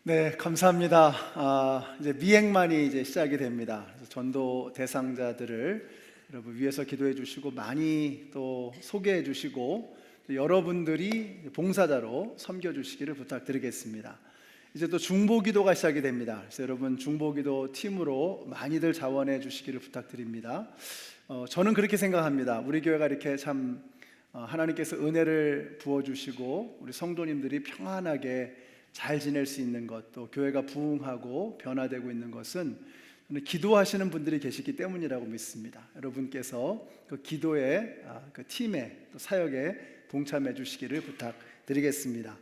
네, 감사합니다. 이제 미행만이 이제 시작이 됩니다. 그래서 전도 대상자들을 여러분 위해서 기도해 주시고 많이 또 소개해 주시고 또 여러분들이 봉사자로 섬겨 주시기를 부탁드리겠습니다. 이제 또 중보기도가 시작이 됩니다. 그래서 여러분 중보기도 팀으로 많이들 자원해 주시기를 부탁드립니다. 저는 그렇게 생각합니다. 우리 교회가 이렇게 참 하나님께서 은혜를 부어 주시고 우리 성도님들이 평안하게 잘 지낼 수 있는 것, 또 교회가 부흥하고 변화되고 있는 것은 저는 기도하시는 분들이 계시기 때문이라고 믿습니다. 여러분께서 그 기도에, 그 팀에, 또 사역에 동참해 주시기를 부탁드리겠습니다.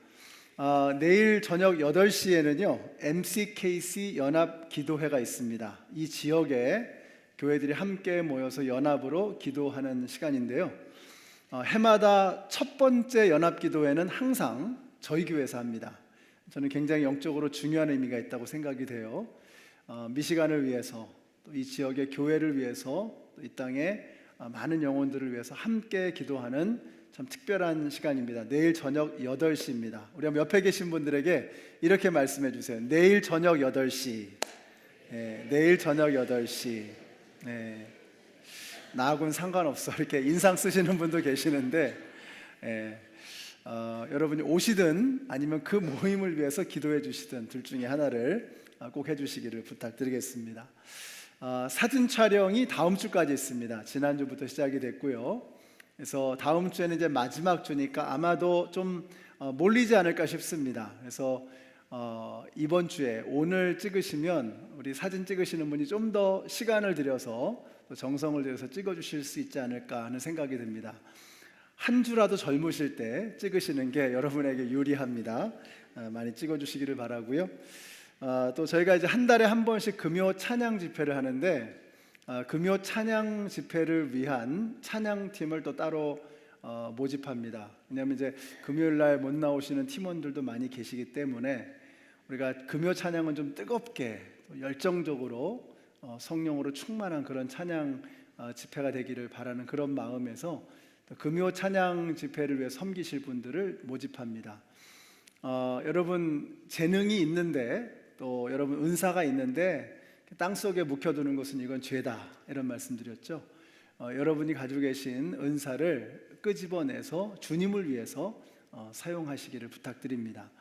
내일 저녁 8시에는요 MCKC 연합 기도회가 있습니다. 이 지역에 교회들이 함께 모여서 연합으로 기도하는 시간인데요, 해마다 첫 번째 연합 기도회는 항상 저희 교회에서 합니다. 저는 굉장히 영적으로 중요한 의미가 있다고 생각이 돼요. 미시간을 위해서, 또 이 지역의 교회를 위해서, 또 이 땅에 많은 영혼들을 위해서 함께 기도하는 참 특별한 시간입니다. 내일 저녁 8시입니다. 우리 옆에 계신 분들에게 이렇게 말씀해 주세요. 내일 저녁 8시. 내일 저녁 8시. 나하고는 상관없어, 이렇게 인상 쓰시는 분도 계시는데, 여러분이 오시든 아니면 그 모임을 위해서 기도해 주시든 둘 중에 하나를 꼭 해주시기를 부탁드리겠습니다. 사진 촬영이 다음 주까지 있습니다. 지난주부터 시작이 됐고요. 그래서 다음 주에는 이제 마지막 주니까 아마도 좀 몰리지 않을까 싶습니다. 그래서 이번 주에 오늘 찍으시면 우리 사진 찍으시는 분이 좀 더 시간을 들여서 또 정성을 들여서 찍어주실 수 있지 않을까 하는 생각이 듭니다. 한 주라도 젊으실 때 찍으시는 게 여러분에게 유리합니다. 많이 찍어주시기를 바라고요. 또 저희가 이제 한 달에 한 번씩 금요 찬양 집회를 하는데, 금요 찬양 집회를 위한 찬양팀을 또 따로 모집합니다. 왜냐하면 이제 금요일 날 못 나오시는 팀원들도 많이 계시기 때문에 우리가 금요 찬양은 좀 뜨겁게 열정적으로 성령으로 충만한 그런 찬양 집회가 되기를 바라는 그런 마음에서 금요 찬양 집회를 위해 섬기실 분들을 모집합니다. 여러분 재능이 있는데, 또 여러분 은사가 있는데 땅속에 묵혀두는 것은 이건 죄다, 이런 말씀드렸죠. 여러분이 가지고 계신 은사를 끄집어내서 주님을 위해서 사용하시기를 부탁드립니다.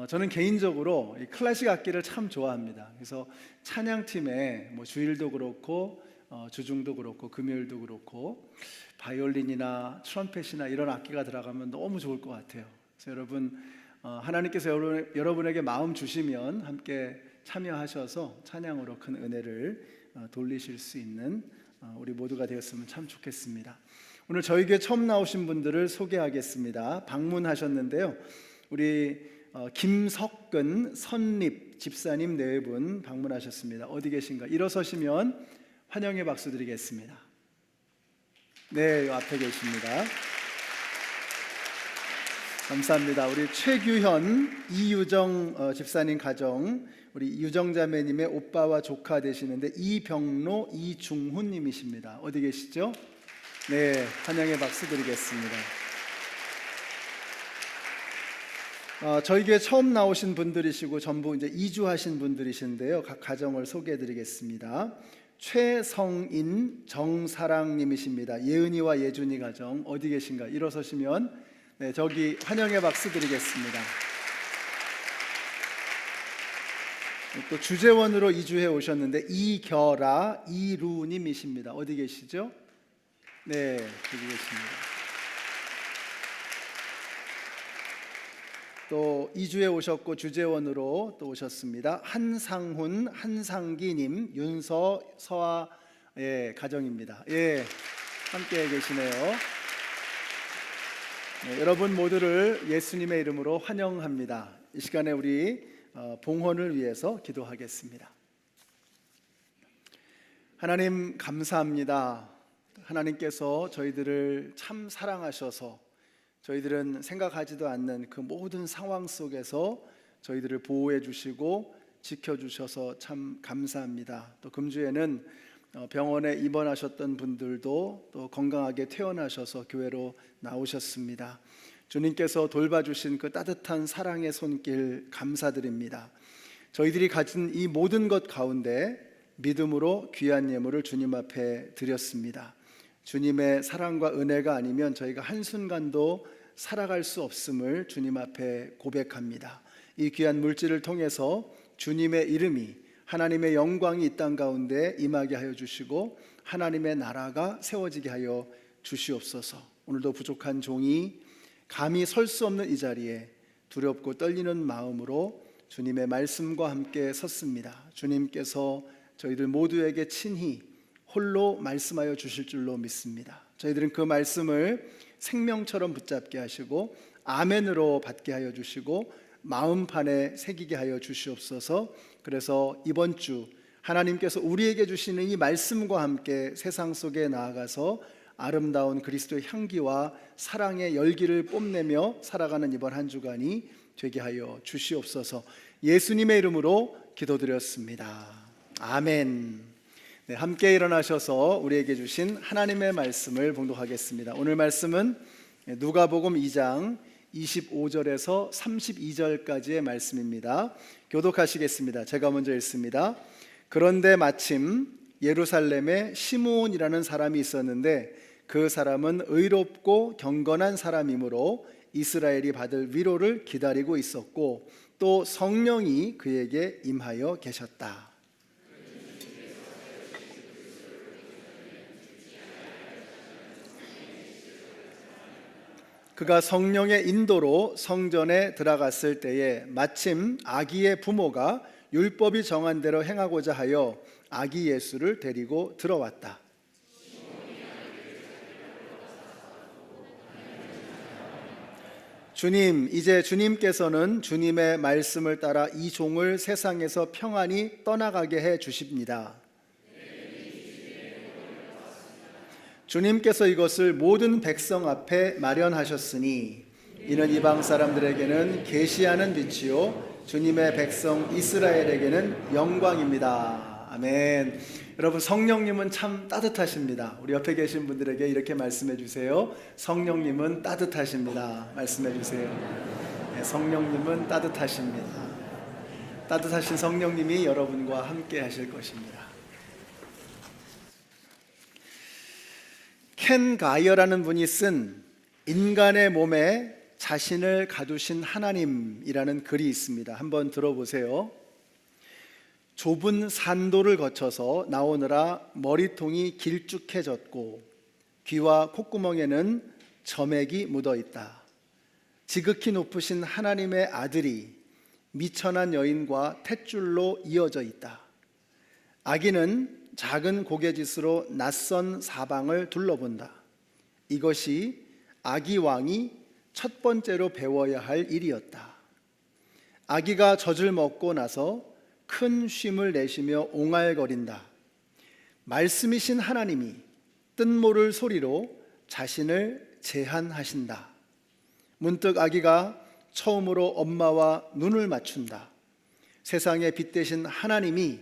저는 개인적으로 이 클래식 악기를 참 좋아합니다. 그래서 찬양팀에 뭐 주일도 그렇고 주중도 그렇고 금요일도 그렇고 바이올린이나 트럼펫이나 이런 악기가 들어가면 너무 좋을 것 같아요. 그래서 여러분, 하나님께서 여러분에게 마음 주시면 함께 참여하셔서 찬양으로 큰 은혜를 돌리실 수 있는 우리 모두가 되었으면 참 좋겠습니다. 오늘 저희 교회 처음 나오신 분들을 소개하겠습니다. 방문하셨는데요, 우리 김석근 선립 집사님 네 분 방문하셨습니다. 어디 계신가? 일어서시면 환영의 박수 드리겠습니다. 네, 앞에 계십니다. 감사합니다. 우리 최규현, 이유정 집사님 가정, 우리 유정자매님의 오빠와 조카 되시는데 이병로, 이중훈님이십니다. 어디 계시죠? 네, 환영의 박수 드리겠습니다. 저희 교회 처음 나오신 분들이시고 전부 이제 이주하신 분들이신데요, 각 가정을 소개해 드리겠습니다. 최성인, 정사랑님이십니다. 예은이와 예준이 가정 어디 계신가? 일어서시면 네, 저기 환영의 박수 드리겠습니다. 또 주재원으로 이주해 오셨는데 이결아, 이루님이십니다. 어디 계시죠? 네, 여기 계십니다. 또 이주해 오셨고 주재원으로 또 오셨습니다. 한상훈, 한상기님, 윤서서아의 가정입니다. 예, 함께 계시네요. 네, 여러분 모두를 예수님의 이름으로 환영합니다. 이 시간에 우리 봉헌을 위해서 기도하겠습니다. 하나님 감사합니다. 하나님께서 저희들을 참 사랑하셔서 저희들은 생각하지도 않는 그 모든 상황 속에서 저희들을 보호해 주시고 지켜주셔서 참 감사합니다. 또 금주에는 병원에 입원하셨던 분들도 또 건강하게 퇴원하셔서 교회로 나오셨습니다. 주님께서 돌봐주신 그 따뜻한 사랑의 손길 감사드립니다. 저희들이 가진 이 모든 것 가운데 믿음으로 귀한 예물을 주님 앞에 드렸습니다. 주님의 사랑과 은혜가 아니면 저희가 한순간도 살아갈 수 없음을 주님 앞에 고백합니다. 이 귀한 물질을 통해서 주님의 이름이, 하나님의 영광이 이 땅 가운데 임하게 하여 주시고 하나님의 나라가 세워지게 하여 주시옵소서. 오늘도 부족한 종이 감히 설 수 없는 이 자리에 두렵고 떨리는 마음으로 주님의 말씀과 함께 섰습니다. 주님께서 저희들 모두에게 친히 홀로 말씀하여 주실 줄로 믿습니다. 저희들은 그 말씀을 생명처럼 붙잡게 하시고 아멘으로 받게 하여 주시고 마음판에 새기게 하여 주시옵소서. 그래서 이번 주 하나님께서 우리에게 주시는 이 말씀과 함께 세상 속에 나아가서 아름다운 그리스도의 향기와 사랑의 열기를 뽐내며 살아가는 이번 한 주간이 되게 하여 주시옵소서. 예수님의 이름으로 기도드렸습니다. 아멘. 네, 함께 일어나셔서 우리에게 주신 하나님의 말씀을 봉독하겠습니다. 오늘 말씀은 누가복음 2장 25절에서 32절까지의 말씀입니다. 교독하시겠습니다. 제가 먼저 읽습니다. 그런데 마침 예루살렘에 시므온이라는 사람이 있었는데 그 사람은 의롭고 경건한 사람이므로 이스라엘이 받을 위로를 기다리고 있었고 또 성령이 그에게 임하여 계셨다. 그가 성령의 인도로 성전에 들어갔을 때에 마침 아기의 부모가 율법이 정한 대로 행하고자 하여 아기 예수를 데리고 들어왔다. 주님, 이제 주님께서는 주님의 말씀을 따라 이 종을 세상에서 평안히 떠나가게 해 주십니다. 주님께서 이것을 모든 백성 앞에 마련하셨으니 이는 이방 사람들에게는 계시하는 빛이요 주님의 백성 이스라엘에게는 영광입니다. 아멘. 여러분, 성령님은 참 따뜻하십니다. 우리 옆에 계신 분들에게 이렇게 말씀해 주세요. 성령님은 따뜻하십니다. 말씀해 주세요. 네, 성령님은 따뜻하십니다. 따뜻하신 성령님이 여러분과 함께 하실 것입니다. 켄 가이어라는 분이 쓴 인간의 몸에 자신을 가두신 하나님이라는 글이 있습니다. 한번 들어보세요. 좁은 산도를 거쳐서 나오느라 머리통이 길쭉해졌고 귀와 콧구멍에는 점액이 묻어있다. 지극히 높으신 하나님의 아들이 미천한 여인과 탯줄로 이어져 있다. 아기는 작은 고개짓으로 낯선 사방을 둘러본다. 이것이 아기 왕이 첫 번째로 배워야 할 일이었다. 아기가 젖을 먹고 나서 큰 쉼을 내쉬며 옹알거린다. 말씀이신 하나님이 뜻모를 소리로 자신을 제한하신다. 문득 아기가 처음으로 엄마와 눈을 맞춘다. 세상의 빛 대신 하나님이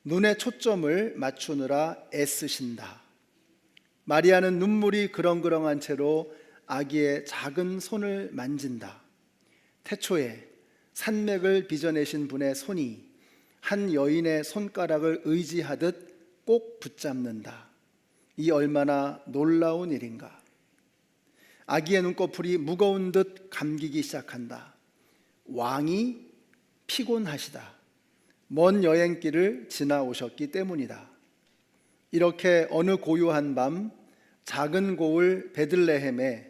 눈에 초점을 맞추느라 애쓰신다. 마리아는 눈물이 그렁그렁한 채로 아기의 작은 손을 만진다. 태초에 산맥을 빚어내신 분의 손이 한 여인의 손가락을 의지하듯 꼭 붙잡는다. 이 얼마나 놀라운 일인가. 아기의 눈꺼풀이 무거운 듯 감기기 시작한다. 왕이 피곤하시다. 먼 여행길을 지나오셨기 때문이다. 이렇게 어느 고요한 밤 작은 고을 베들레헴에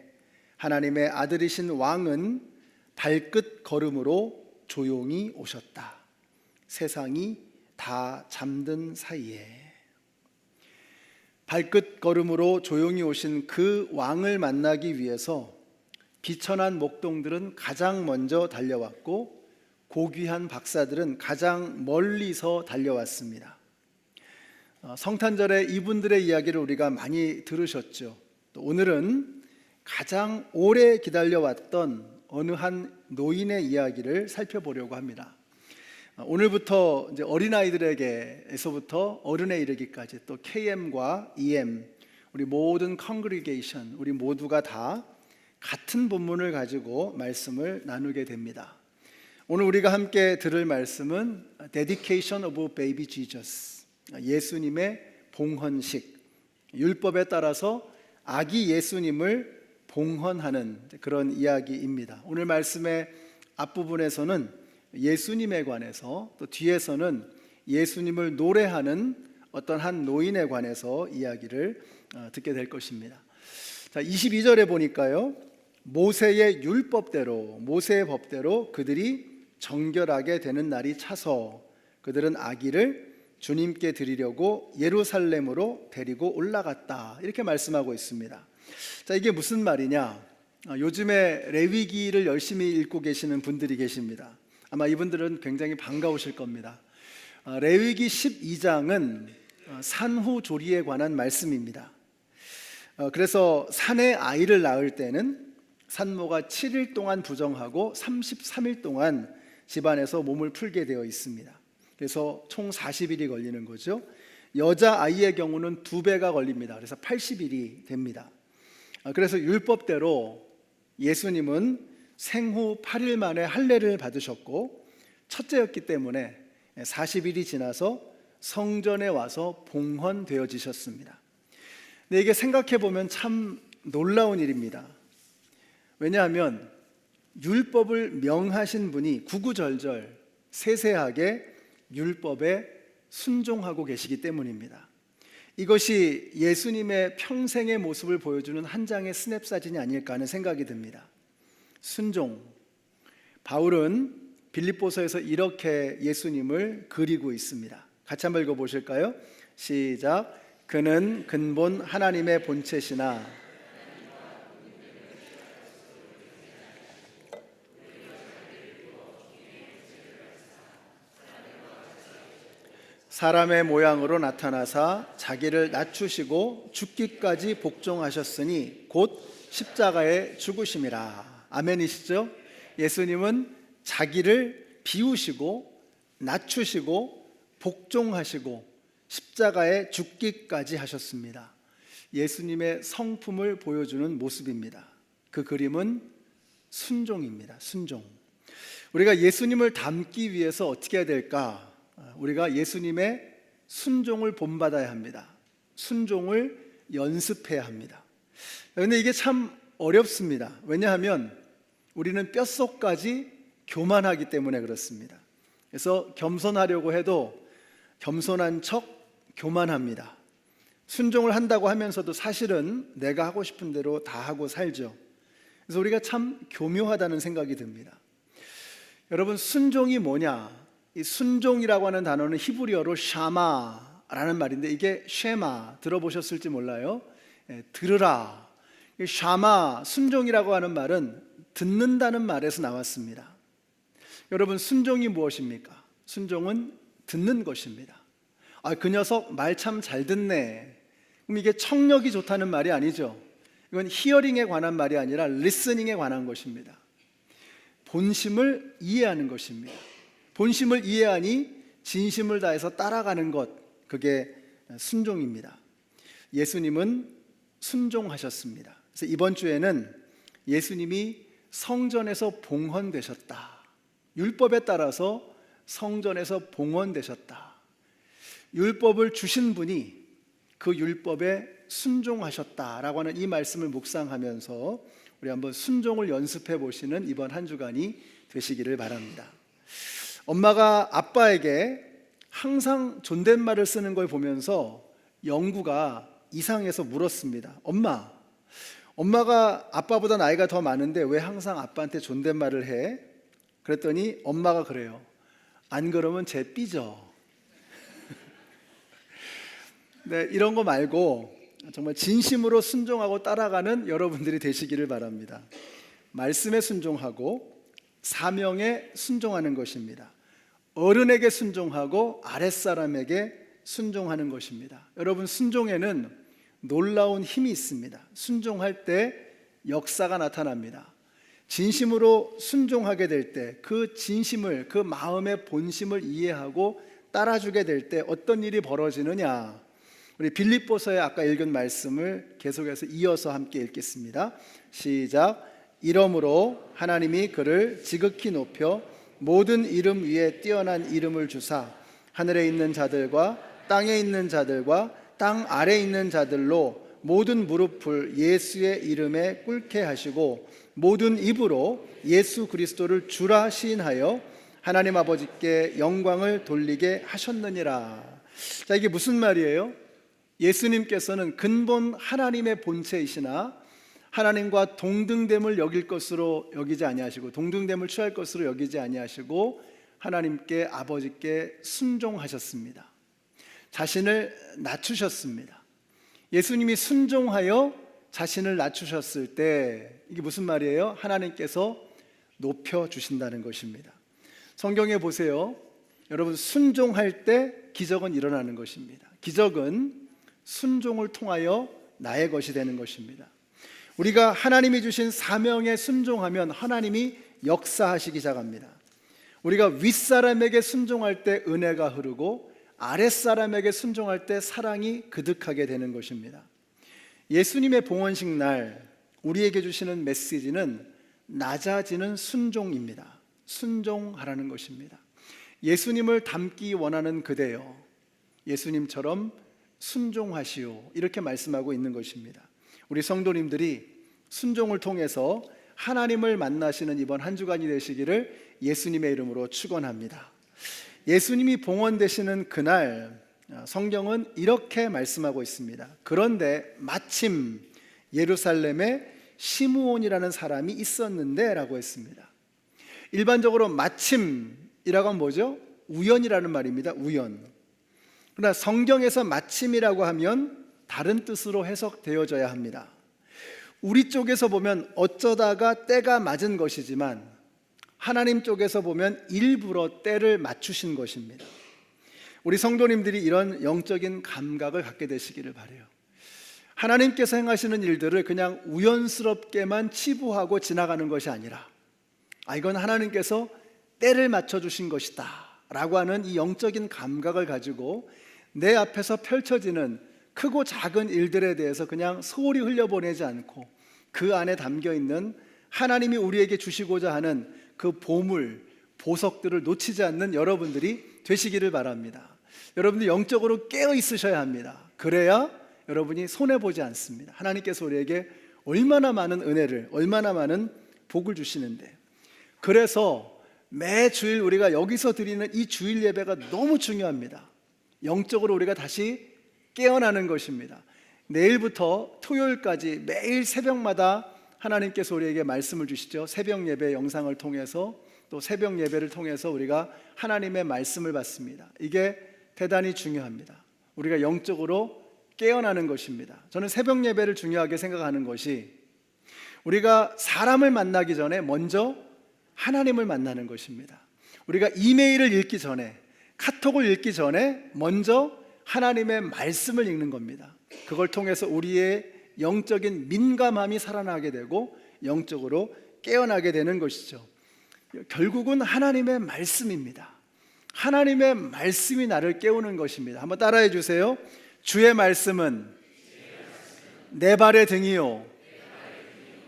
하나님의 아들이신 왕은 발끝 걸음으로 조용히 오셨다. 세상이 다 잠든 사이에. 발끝 걸음으로 조용히 오신 그 왕을 만나기 위해서 비천한 목동들은 가장 먼저 달려왔고 고귀한 박사들은 가장 멀리서 달려왔습니다. 성탄절에 이분들의 이야기를 우리가 많이 들으셨죠. 또 오늘은 가장 오래 기다려왔던 어느 한 노인의 이야기를 살펴보려고 합니다. 오늘부터 이제 어린아이들에게서부터 어른에 이르기까지 또 KM과 EM 우리 모든 컨그리게이션 우리 모두가 다 같은 본문을 가지고 말씀을 나누게 됩니다. 오늘 우리가 함께 들을 말씀은 Dedication of Baby Jesus, 예수님의 봉헌식, 율법에 따라서 아기 예수님을 봉헌하는 그런 이야기입니다. 오늘 말씀의 앞부분에서는 예수님에 관해서, 또 뒤에서는 예수님을 노래하는 어떤 한 노인에 관해서 이야기를 듣게 될 것입니다. 자, 22절에 보니까요, 모세의 율법대로, 모세의 법대로 그들이 정결하게 되는 날이 차서 그들은 아기를 주님께 드리려고 예루살렘으로 데리고 올라갔다, 이렇게 말씀하고 있습니다. 자, 이게 무슨 말이냐? 요즘에 레위기를 열심히 읽고 계시는 분들이 계십니다. 아마 이분들은 굉장히 반가우실 겁니다. 레위기 12장은 산후조리에 관한 말씀입니다. 그래서 산에 아이를 낳을 때는 산모가 7일 동안 부정하고 33일 동안 집안에서 몸을 풀게 되어 있습니다. 그래서 총 40일이 걸리는 거죠. 여자 아이의 경우는 2배가 걸립니다. 그래서 80일이 됩니다. 그래서 율법대로 예수님은 생후 8일 만에 할례를 받으셨고 첫째였기 때문에 40일이 지나서 성전에 와서 봉헌되어지셨습니다. 근데 이게 생각해 보면 참 놀라운 일입니다. 왜냐하면 율법을 명하신 분이 구구절절 세세하게 율법에 순종하고 계시기 때문입니다. 이것이 예수님의 평생의 모습을 보여주는 한 장의 스냅 사진이 아닐까 하는 생각이 듭니다. 순종. 바울은 빌립보서에서 이렇게 예수님을 그리고 있습니다. 같이 한번 읽어보실까요? 시작. 그는 근본 하나님의 본체시나 사람의 모양으로 나타나사 자기를 낮추시고 죽기까지 복종하셨으니 곧 십자가에 죽으심이라. 아멘이시죠? 예수님은 자기를 비우시고 낮추시고 복종하시고 십자가에 죽기까지 하셨습니다. 예수님의 성품을 보여주는 모습입니다. 그 그림은 순종입니다. 순종. 우리가 예수님을 닮기 위해서 어떻게 해야 될까? 우리가 예수님의 순종을 본받아야 합니다. 순종을 연습해야 합니다. 그런데 이게 참 어렵습니다. 왜냐하면 우리는 뼛속까지 교만하기 때문에 그렇습니다. 그래서 겸손하려고 해도 겸손한 척 교만합니다. 순종을 한다고 하면서도 사실은 내가 하고 싶은 대로 다 하고 살죠. 그래서 우리가 참 교묘하다는 생각이 듭니다. 여러분, 순종이 뭐냐? 이 순종이라고 하는 단어는 히브리어로 샤마라는 말인데, 이게 쉐마 들어보셨을지 몰라요. 들으라. 샤마, 순종이라고 하는 말은 듣는다는 말에서 나왔습니다. 여러분, 순종이 무엇입니까? 순종은 듣는 것입니다. 그 녀석 말 참 잘 듣네. 그럼 이게 청력이 좋다는 말이 아니죠. 이건 히어링에 관한 말이 아니라 리스닝에 관한 것입니다. 본심을 이해하는 것입니다. 본심을 이해하니 진심을 다해서 따라가는 것, 그게 순종입니다. 예수님은 순종하셨습니다. 그래서 이번 주에는 예수님이 성전에서 봉헌되셨다, 율법에 따라서 성전에서 봉헌되셨다, 율법을 주신 분이 그 율법에 순종하셨다라고 하는 이 말씀을 묵상하면서 우리 한번 순종을 연습해 보시는 이번 한 주간이 되시기를 바랍니다. 엄마가 아빠에게 항상 존댓말을 쓰는 걸 보면서 영구가 이상해서 물었습니다. 엄마가 아빠보다 나이가 더 많은데 왜 항상 아빠한테 존댓말을 해? 그랬더니 엄마가 그래요. 안 그러면 쟤 삐져. 네, 이런 거 말고 정말 진심으로 순종하고 따라가는 여러분들이 되시기를 바랍니다. 말씀에 순종하고 사명에 순종하는 것입니다. 어른에게 순종하고 아랫사람에게 순종하는 것입니다. 여러분, 순종에는 놀라운 힘이 있습니다. 순종할 때 역사가 나타납니다. 진심으로 순종하게 될 때 그 진심을, 그 마음의 본심을 이해하고 따라주게 될 때 어떤 일이 벌어지느냐? 우리 빌립보서의 아까 읽은 말씀을 계속해서 이어서 함께 읽겠습니다. 시작. 이러므로 하나님이 그를 지극히 높여 모든 이름 위에 뛰어난 이름을 주사 하늘에 있는 자들과 땅에 있는 자들과 땅 아래에 있는 자들로 모든 무릎을 예수의 이름에 꿇게 하시고 모든 입으로 예수 그리스도를 주라 시인하여 하나님 아버지께 영광을 돌리게 하셨느니라. 자, 이게 무슨 말이에요? 예수님께서는 근본 하나님의 본체이시나 하나님과 동등됨을 여길 것으로 여기지 아니하시고 동등됨을 취할 것으로 여기지 아니하시고 하나님께 아버지께 순종하셨습니다. 자신을 낮추셨습니다. 예수님이 순종하여 자신을 낮추셨을 때 이게 무슨 말이에요? 하나님께서 높여주신다는 것입니다. 성경에 보세요. 여러분, 순종할 때 기적은 일어나는 것입니다. 기적은 순종을 통하여 나의 것이 되는 것입니다. 우리가 하나님이 주신 사명에 순종하면 하나님이 역사하시기 시작합니다. 우리가 윗사람에게 순종할 때 은혜가 흐르고 아랫사람에게 순종할 때 사랑이 그득하게 되는 것입니다. 예수님의 봉헌식 날 우리에게 주시는 메시지는 낮아지는 순종입니다. 순종하라는 것입니다. 예수님을 닮기 원하는 그대여 예수님처럼 순종하시오, 이렇게 말씀하고 있는 것입니다. 우리 성도님들이 순종을 통해서 하나님을 만나시는 이번 한 주간이 되시기를 예수님의 이름으로 축원합니다. 예수님이 봉헌되시는 그날 성경은 이렇게 말씀하고 있습니다. 그런데 마침 예루살렘에 시므온이라는 사람이 있었는데 라고 했습니다. 일반적으로 마침이라고 하면 뭐죠? 우연이라는 말입니다. 우연. 그러나 성경에서 마침이라고 하면 다른 뜻으로 해석되어져야 합니다. 우리 쪽에서 보면 어쩌다가 때가 맞은 것이지만 하나님 쪽에서 보면 일부러 때를 맞추신 것입니다. 우리 성도님들이 이런 영적인 감각을 갖게 되시기를 바라요. 하나님께서 행하시는 일들을 그냥 우연스럽게만 치부하고 지나가는 것이 아니라 이건 하나님께서 때를 맞춰주신 것이다 라고 하는 이 영적인 감각을 가지고 내 앞에서 펼쳐지는 크고 작은 일들에 대해서 그냥 소홀히 흘려보내지 않고 그 안에 담겨있는 하나님이 우리에게 주시고자 하는 그 보물, 보석들을 놓치지 않는 여러분들이 되시기를 바랍니다. 여러분들 영적으로 깨어 있으셔야 합니다. 그래야 여러분이 손해보지 않습니다. 하나님께서 우리에게 얼마나 많은 은혜를, 얼마나 많은 복을 주시는데, 그래서 매 주일 우리가 여기서 드리는 이 주일 예배가 너무 중요합니다. 영적으로 우리가 다시 깨어나는 것입니다. 내일부터 토요일까지 매일 새벽마다 하나님께서 우리에게 말씀을 주시죠. 새벽 예배 영상을 통해서 또 새벽 예배를 통해서 우리가 하나님의 말씀을 받습니다. 이게 대단히 중요합니다. 우리가 영적으로 깨어나는 것입니다. 저는 새벽 예배를 중요하게 생각하는 것이 우리가 사람을 만나기 전에 먼저 하나님을 만나는 것입니다. 우리가 이메일을 읽기 전에, 카톡을 읽기 전에 먼저 하나님의 말씀을 읽는 겁니다. 그걸 통해서 우리의 영적인 민감함이 살아나게 되고 영적으로 깨어나게 되는 것이죠. 결국은 하나님의 말씀입니다. 하나님의 말씀이 나를 깨우는 것입니다. 한번 따라해 주세요. 주의 말씀은 내 발의 등이요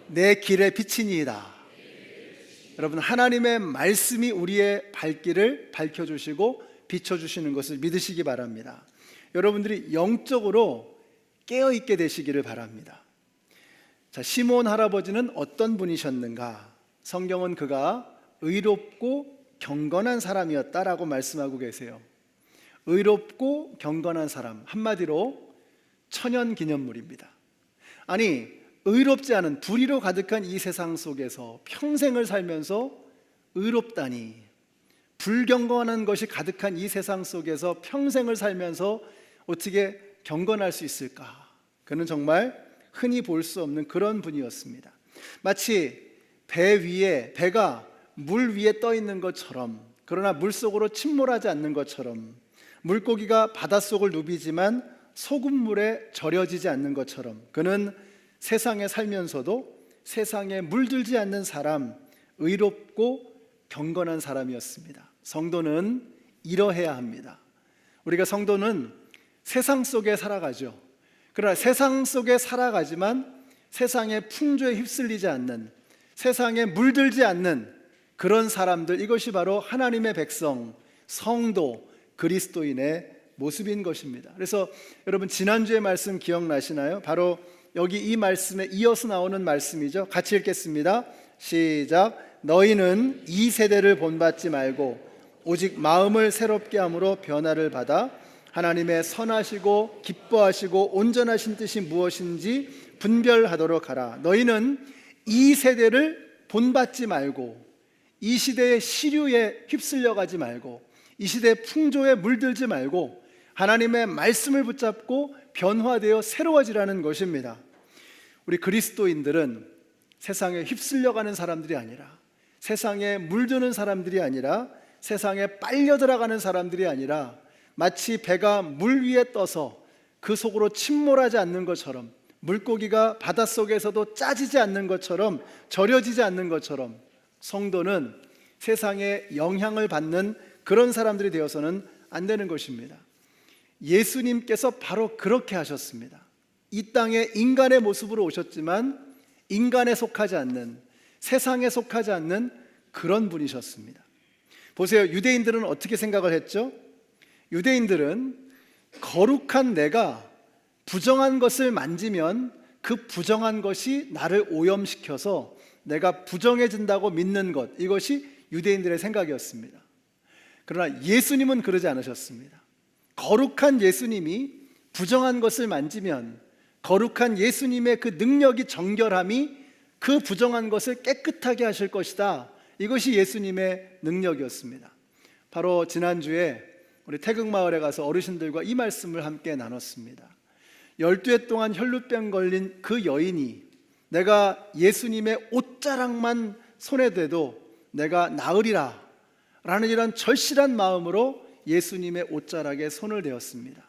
내 길의 빛이니이다. 여러분, 하나님의 말씀이 우리의 발길을 밝혀주시고 비춰주시는 것을 믿으시기 바랍니다. 여러분들이 영적으로 깨어있게 되시기를 바랍니다. 자, 시므온 할아버지는 어떤 분이셨는가? 성경은 그가 의롭고 경건한 사람이었다라고 말씀하고 계세요. 의롭고 경건한 사람, 한마디로 천연기념물입니다. 아니, 의롭지 않은 불의로 가득한 이 세상 속에서 평생을 살면서 의롭다니, 불경건한 것이 가득한 이 세상 속에서 평생을 살면서 어떻게 경건할 수 있을까? 그는 정말 흔히 볼 수 없는 그런 분이었습니다. 마치 배가 물 위에 떠 있는 것처럼, 그러나 물속으로 침몰하지 않는 것처럼, 물고기가 바닷속을 누비지만 소금물에 절여지지 않는 것처럼 그는 세상에 살면서도 세상에 물들지 않는 사람, 의롭고 경건한 사람이었습니다. 성도는 이러해야 합니다. 우리가 성도는 세상 속에 살아가죠. 그러나 세상 속에 살아가지만 세상의 풍조에 휩쓸리지 않는, 세상에 물들지 않는 그런 사람들, 이것이 바로 하나님의 백성, 성도, 그리스도인의 모습인 것입니다. 그래서 여러분 지난주의 말씀 기억나시나요? 바로 여기 이 말씀에 이어서 나오는 말씀이죠. 같이 읽겠습니다. 시작. 너희는 이 세대를 본받지 말고 오직 마음을 새롭게 함으로 변화를 받아 하나님의 선하시고 기뻐하시고 온전하신 뜻이 무엇인지 분별하도록 하라. 너희는 이 세대를 본받지 말고, 이 시대의 시류에 휩쓸려 가지 말고, 이 시대의 풍조에 물들지 말고 하나님의 말씀을 붙잡고 변화되어 새로워지라는 것입니다. 우리 그리스도인들은 세상에 휩쓸려가는 사람들이 아니라, 세상에 물드는 사람들이 아니라, 세상에 빨려 들어가는 사람들이 아니라, 마치 배가 물 위에 떠서 그 속으로 침몰하지 않는 것처럼, 물고기가 바닷속에서도 짜지지 않는 것처럼, 절여지지 않는 것처럼 성도는 세상에 영향을 받는 그런 사람들이 되어서는 안 되는 것입니다. 예수님께서 바로 그렇게 하셨습니다. 이 땅에 인간의 모습으로 오셨지만 인간에 속하지 않는, 세상에 속하지 않는 그런 분이셨습니다. 보세요. 유대인들은 어떻게 생각을 했죠? 유대인들은 거룩한 내가 부정한 것을 만지면 그 부정한 것이 나를 오염시켜서 내가 부정해진다고 믿는 것, 이것이 유대인들의 생각이었습니다. 그러나 예수님은 그러지 않으셨습니다. 거룩한 예수님이 부정한 것을 만지면 거룩한 예수님의 그 능력이, 정결함이 그 부정한 것을 깨끗하게 하실 것이다. 이것이 예수님의 능력이었습니다. 바로 지난주에 우리 태극마을에 가서 어르신들과 이 말씀을 함께 나눴습니다. 12해 동안 혈루병 걸린 그 여인이 내가 예수님의 옷자락만 손에 대도 내가 나으리라 라는 이런 절실한 마음으로 예수님의 옷자락에 손을 대었습니다.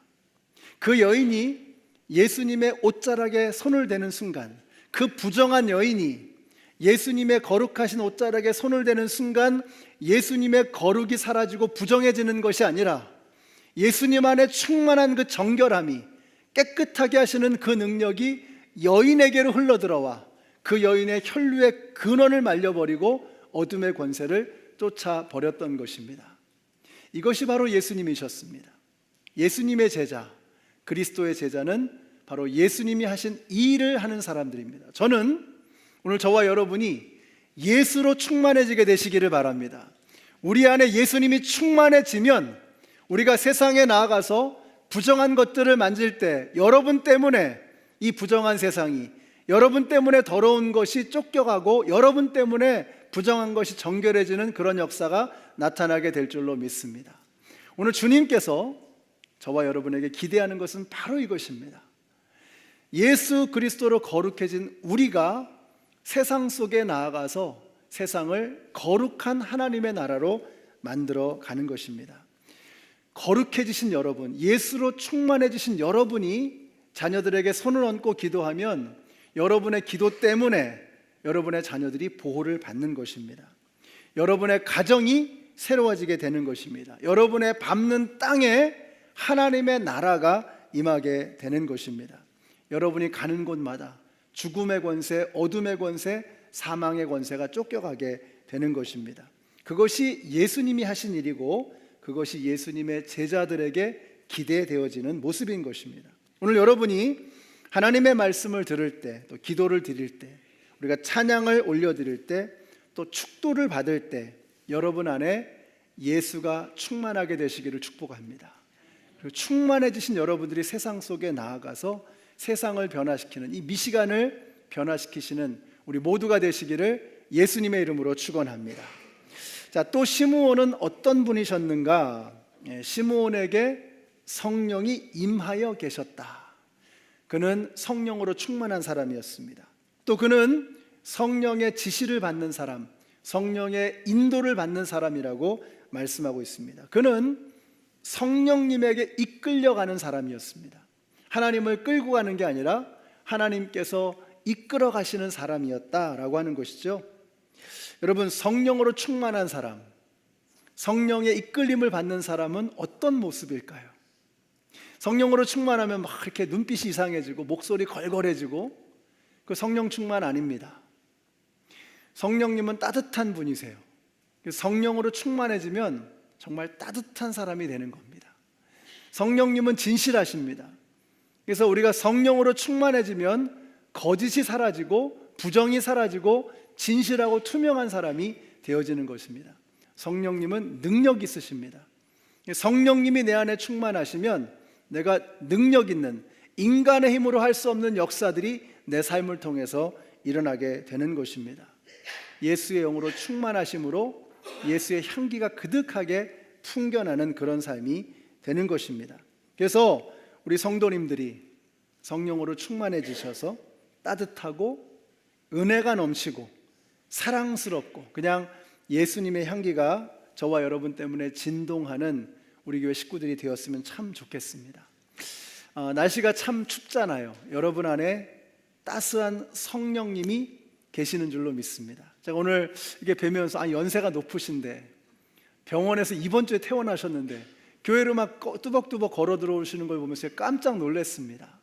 그 여인이 예수님의 옷자락에 손을 대는 순간, 그 부정한 여인이 예수님의 거룩하신 옷자락에 손을 대는 순간 예수님의 거룩이 사라지고 부정해지는 것이 아니라 예수님 안에 충만한 그 정결함이, 깨끗하게 하시는 그 능력이 여인에게로 흘러들어와 그 여인의 혈루의 근원을 말려버리고 어둠의 권세를 쫓아버렸던 것입니다. 이것이 바로 예수님이셨습니다. 예수님의 제자, 그리스도의 제자는 바로 예수님이 하신 이 일을 하는 사람들입니다. 저는 오늘 저와 여러분이 예수로 충만해지게 되시기를 바랍니다. 우리 안에 예수님이 충만해지면 우리가 세상에 나아가서 부정한 것들을 만질 때 여러분 때문에 이 부정한 세상이, 여러분 때문에 더러운 것이 쫓겨가고 여러분 때문에 부정한 것이 정결해지는 그런 역사가 나타나게 될 줄로 믿습니다. 오늘 주님께서 저와 여러분에게 기대하는 것은 바로 이것입니다. 예수 그리스도로 거룩해진 우리가 세상 속에 나아가서 세상을 거룩한 하나님의 나라로 만들어 가는 것입니다. 거룩해지신 여러분, 예수로 충만해지신 여러분이 자녀들에게 손을 얹고 기도하면 여러분의 기도 때문에 여러분의 자녀들이 보호를 받는 것입니다. 여러분의 가정이 새로워지게 되는 것입니다. 여러분의 밟는 땅에 하나님의 나라가 임하게 되는 것입니다. 여러분이 가는 곳마다 죽음의 권세, 어둠의 권세, 사망의 권세가 쫓겨가게 되는 것입니다. 그것이 예수님이 하신 일이고 그것이 예수님의 제자들에게 기대되어지는 모습인 것입니다. 오늘 여러분이 하나님의 말씀을 들을 때, 또 기도를 드릴 때, 우리가 찬양을 올려드릴 때, 또 축도를 받을 때 여러분 안에 예수가 충만하게 되시기를 축복합니다. 그리고 충만해지신 여러분들이 세상 속에 나아가서 세상을 변화시키는, 이 미시간을 변화시키시는 우리 모두가 되시기를 예수님의 이름으로 축원합니다. 자, 또 시므온은 어떤 분이셨는가? 시므온에게 성령이 임하여 계셨다. 그는 성령으로 충만한 사람이었습니다. 또 그는 성령의 지시를 받는 사람, 성령의 인도를 받는 사람이라고 말씀하고 있습니다. 그는 성령님에게 이끌려가는 사람이었습니다. 하나님을 끌고 가는 게 아니라 하나님께서 이끌어 가시는 사람이었다라고 하는 것이죠. 여러분, 성령으로 충만한 사람, 성령의 이끌림을 받는 사람은 어떤 모습일까요? 성령으로 충만하면 막 이렇게 눈빛이 이상해지고 목소리 걸걸해지고, 그 성령 충만 아닙니다. 성령님은 따뜻한 분이세요. 성령으로 충만해지면 정말 따뜻한 사람이 되는 겁니다. 성령님은 진실하십니다. 그래서 우리가 성령으로 충만해지면 거짓이 사라지고 부정이 사라지고 진실하고 투명한 사람이 되어지는 것입니다. 성령님은 능력 있으십니다. 성령님이 내 안에 충만하시면 내가 능력 있는, 인간의 힘으로 할 수 없는 역사들이 내 삶을 통해서 일어나게 되는 것입니다. 예수의 영으로 충만하심으로 예수의 향기가 그득하게 풍겨나는 그런 삶이 되는 것입니다. 그래서 우리 성도님들이 성령으로 충만해지셔서 따뜻하고 은혜가 넘치고 사랑스럽고 그냥 예수님의 향기가 저와 여러분 때문에 진동하는 우리 교회 식구들이 되었으면 참 좋겠습니다. 날씨가 참 춥잖아요. 여러분 안에 따스한 성령님이 계시는 줄로 믿습니다. 제가 오늘 이게 뵈면서 연세가 높으신데 병원에서 이번 주에 퇴원하셨는데 교회로 막 뚜벅뚜벅 걸어 들어오시는 걸 보면서 깜짝 놀랐습니다.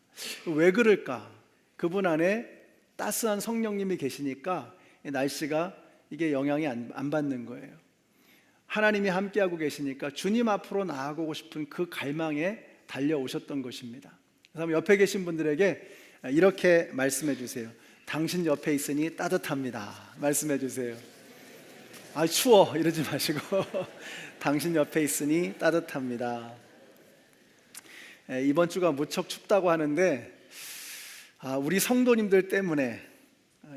왜 그럴까? 그분 안에 따스한 성령님이 계시니까 날씨가 이게 영향이 안 받는 거예요. 하나님이 함께하고 계시니까 주님 앞으로 나아가고 싶은 그 갈망에 달려오셨던 것입니다. 그래서 옆에 계신 분들에게 이렇게 말씀해 주세요. 당신 옆에 있으니 따뜻합니다. 말씀해 주세요. 추워 이러지 마시고 당신 옆에 있으니 따뜻합니다. 이번 주가 무척 춥다고 하는데 우리 성도님들 때문에,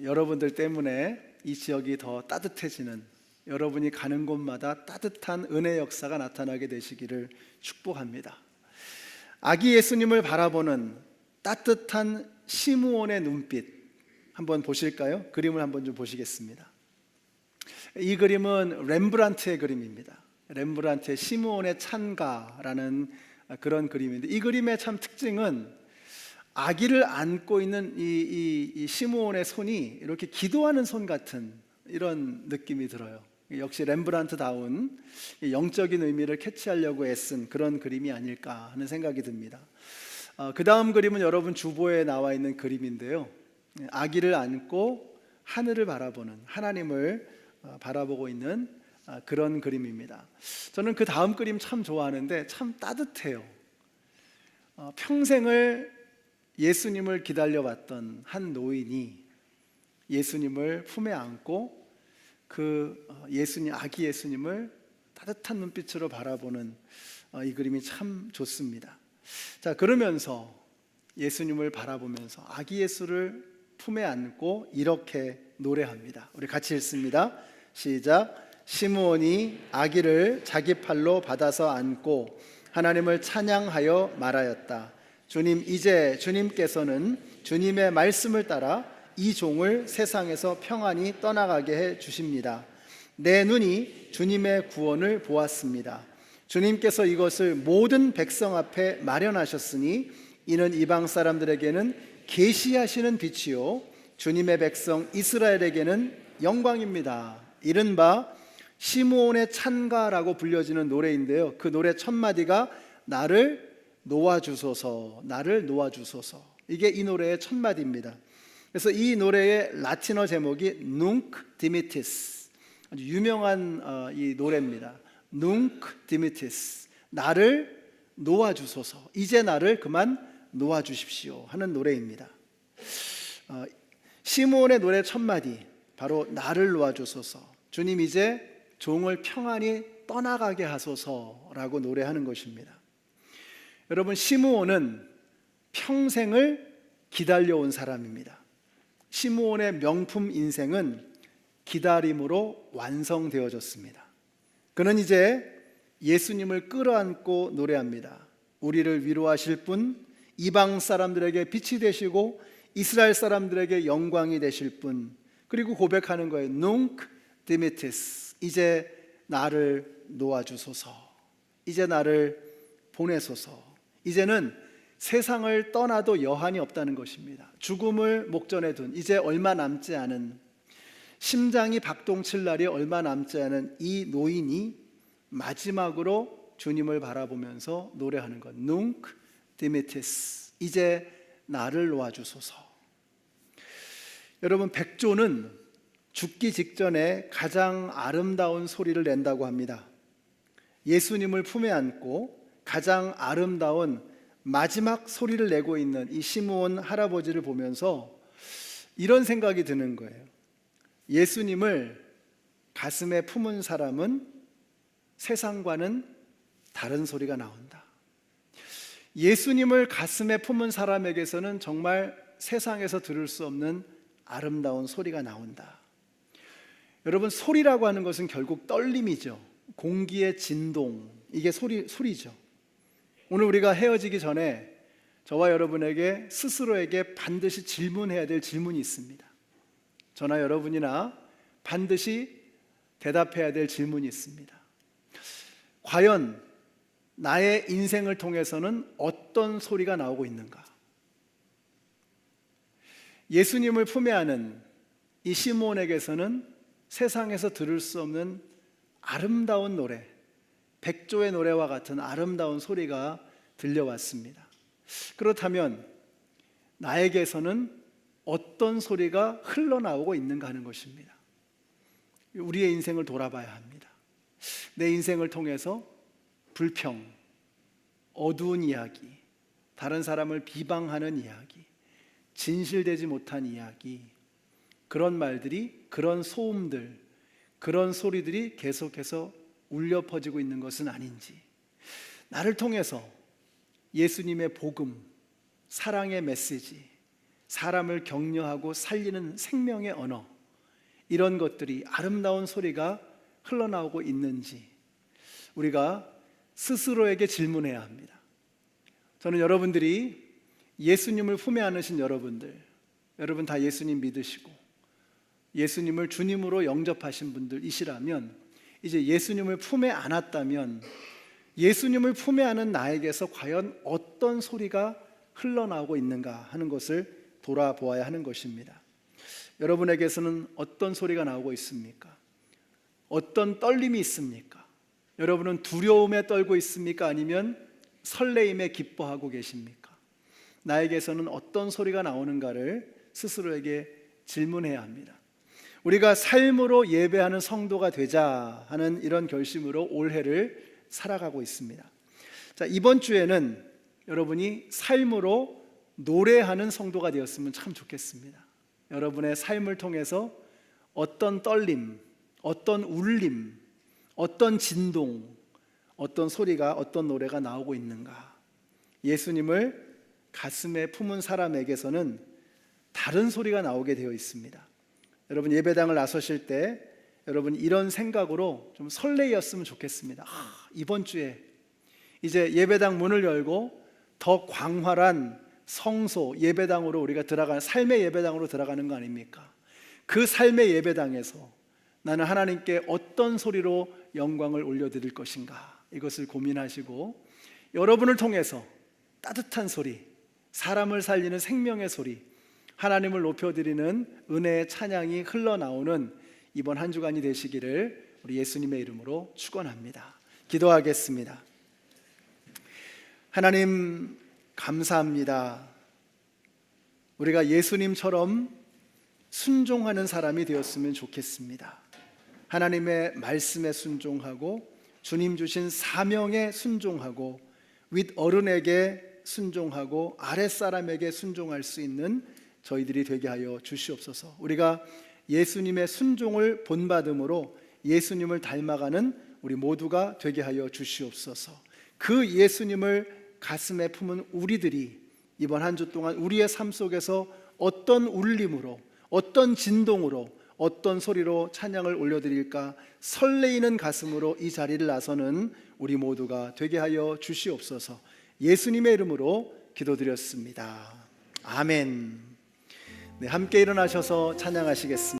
여러분들 때문에 이 지역이 더 따뜻해지는, 여러분이 가는 곳마다 따뜻한 은혜 역사가 나타나게 되시기를 축복합니다. 아기 예수님을 바라보는 따뜻한 시므온의 눈빛 한번 보실까요? 그림을 한번 좀 보시겠습니다. 이 그림은 렘브란트의 그림입니다. 렘브란트의 시므온의 찬가라는 그런 그림인데, 이 그림의 참 특징은 아기를 안고 있는 이 시므온의 손이 이렇게 기도하는 손 같은 이런 느낌이 들어요. 역시 렘브란트다운 영적인 의미를 캐치하려고 애쓴 그런 그림이 아닐까 하는 생각이 듭니다. 그 다음 그림은 여러분 주보에 나와 있는 그림인데요, 아기를 안고 하늘을 바라보는, 하나님을 바라보고 있는 그런 그림입니다. 저는 그 다음 그림 참 좋아하는데 참 따뜻해요. 평생을 예수님을 기다려왔던 한 노인이 예수님을 품에 안고 그 아기 예수님을 따뜻한 눈빛으로 바라보는 이 그림이 참 좋습니다. 자, 그러면서 예수님을 바라보면서 아기 예수를 품에 안고 이렇게 노래합니다. 우리 같이 읽습니다. 시작. 시므온이 아기를 자기 팔로 받아서 안고 하나님을 찬양하여 말하였다. 주님, 이제 주님께서는 주님의 말씀을 따라 이 종을 세상에서 평안히 떠나가게 해 주십니다. 내 눈이 주님의 구원을 보았습니다. 주님께서 이것을 모든 백성 앞에 마련하셨으니 이는 이방 사람들에게는 계시하시는 빛이요 주님의 백성 이스라엘에게는 영광입니다. 이른바 시므온의 찬가라고 불려지는 노래인데요, 그 노래 첫 마디가 나를 놓아주소서, 나를 놓아주소서, 이게 이 노래의 첫 마디입니다. 그래서 이 노래의 라틴어 제목이 Nunc Dimittis, 아주 유명한 이 노래입니다. Nunc Dimittis, 나를 놓아주소서, 이제 나를 그만 놓아주십시오 하는 노래입니다. 시므온의 노래 첫 마디 바로 나를 놓아주소서, 주님 이제 종을 평안히 떠나가게 하소서라고 노래하는 것입니다. 여러분, 시므온은 평생을 기다려온 사람입니다. 시므온의 명품 인생은 기다림으로 완성되어졌습니다. 그는 이제 예수님을 끌어안고 노래합니다. 우리를 위로하실 분, 이방 사람들에게 빛이 되시고 이스라엘 사람들에게 영광이 되실 분, 그리고 고백하는 거예요. Nunc Dimittis, 이제 나를 놓아주소서, 이제 나를 보내소서. 이제는 세상을 떠나도 여한이 없다는 것입니다. 죽음을 목전에 둔, 이제 얼마 남지 않은, 심장이 박동칠 날이 얼마 남지 않은 이 노인이 마지막으로 주님을 바라보면서 노래하는 것, Nunc Dimittis, 이제 나를 놓아주소서. 여러분, 백조는 죽기 직전에 가장 아름다운 소리를 낸다고 합니다. 예수님을 품에 안고 가장 아름다운 마지막 소리를 내고 있는 이 시므온 할아버지를 보면서 이런 생각이 드는 거예요. 예수님을 가슴에 품은 사람은 세상과는 다른 소리가 나온다. 예수님을 가슴에 품은 사람에게서는 정말 세상에서 들을 수 없는 아름다운 소리가 나온다. 여러분, 소리라고 하는 것은 결국 떨림이죠. 공기의 진동, 이게 소리죠. 오늘 우리가 헤어지기 전에 저와 여러분에게 스스로에게 반드시 질문해야 될 질문이 있습니다. 저나 여러분이나 반드시 대답해야 될 질문이 있습니다. 과연 나의 인생을 통해서는 어떤 소리가 나오고 있는가? 예수님을 품에 안은 이 시므온에게서는 세상에서 들을 수 없는 아름다운 노래, 백조의 노래와 같은 아름다운 소리가 들려왔습니다. 그렇다면 나에게서는 어떤 소리가 흘러나오고 있는가 하는 것입니다. 우리의 인생을 돌아봐야 합니다. 내 인생을 통해서 불평, 어두운 이야기, 다른 사람을 비방하는 이야기, 진실되지 못한 이야기, 그런 말들이, 그런 소음들, 그런 소리들이 계속해서 울려 퍼지고 있는 것은 아닌지, 나를 통해서 예수님의 복음, 사랑의 메시지, 사람을 격려하고 살리는 생명의 언어, 이런 것들이, 아름다운 소리가 흘러나오고 있는지 우리가 스스로에게 질문해야 합니다. 저는 여러분들이 예수님을 품에 안으신 여러분 다 예수님 믿으시고 예수님을 주님으로 영접하신 분들이시라면, 이제 예수님을 품에 안았다면 예수님을 품에 안은 나에게서 과연 어떤 소리가 흘러나오고 있는가 하는 것을 돌아보아야 하는 것입니다. 여러분에게서는 어떤 소리가 나오고 있습니까? 어떤 떨림이 있습니까? 여러분은 두려움에 떨고 있습니까? 아니면 설레임에 기뻐하고 계십니까? 나에게서는 어떤 소리가 나오는가를 스스로에게 질문해야 합니다. 우리가 삶으로 예배하는 성도가 되자 하는 이런 결심으로 올해를 살아가고 있습니다. 자, 이번 주에는 여러분이 삶으로 노래하는 성도가 되었으면 참 좋겠습니다. 여러분의 삶을 통해서 어떤 떨림, 어떤 울림, 어떤 진동, 어떤 소리가, 어떤 노래가 나오고 있는가? 예수님을 가슴에 품은 사람에게서는 다른 소리가 나오게 되어 있습니다. 여러분, 예배당을 나서실 때 여러분 이런 생각으로 좀 설레였으면 좋겠습니다. 이번 주에 이제 예배당 문을 열고 더 광활한 성소 예배당으로 우리가 들어가는, 삶의 예배당으로 들어가는 거 아닙니까? 그 삶의 예배당에서 나는 하나님께 어떤 소리로 영광을 올려드릴 것인가, 이것을 고민하시고 여러분을 통해서 따뜻한 소리, 사람을 살리는 생명의 소리, 하나님을 높여드리는 은혜의 찬양이 흘러나오는 이번 한 주간이 되시기를 우리 예수님의 이름으로 축원합니다. 기도하겠습니다. 하나님, 감사합니다. 우리가 예수님처럼 순종하는 사람이 되었으면 좋겠습니다. 하나님의 말씀에 순종하고 주님 주신 사명에 순종하고 윗어른에게 순종하고 아랫사람에게 순종할 수 있는 저희들이 되게 하여 주시옵소서. 우리가 예수님의 순종을 본받음으로 예수님을 닮아가는 우리 모두가 되게 하여 주시옵소서. 그 예수님을 가슴에 품은 우리들이 이번 한 주 동안 우리의 삶 속에서 어떤 울림으로, 어떤 진동으로, 어떤 소리로 찬양을 올려드릴까 설레이는 가슴으로 이 자리를 나서는 우리 모두가 되게 하여 주시옵소서. 예수님의 이름으로 기도드렸습니다. 아멘. 네, 함께 일어나셔서 찬양하시겠습니다.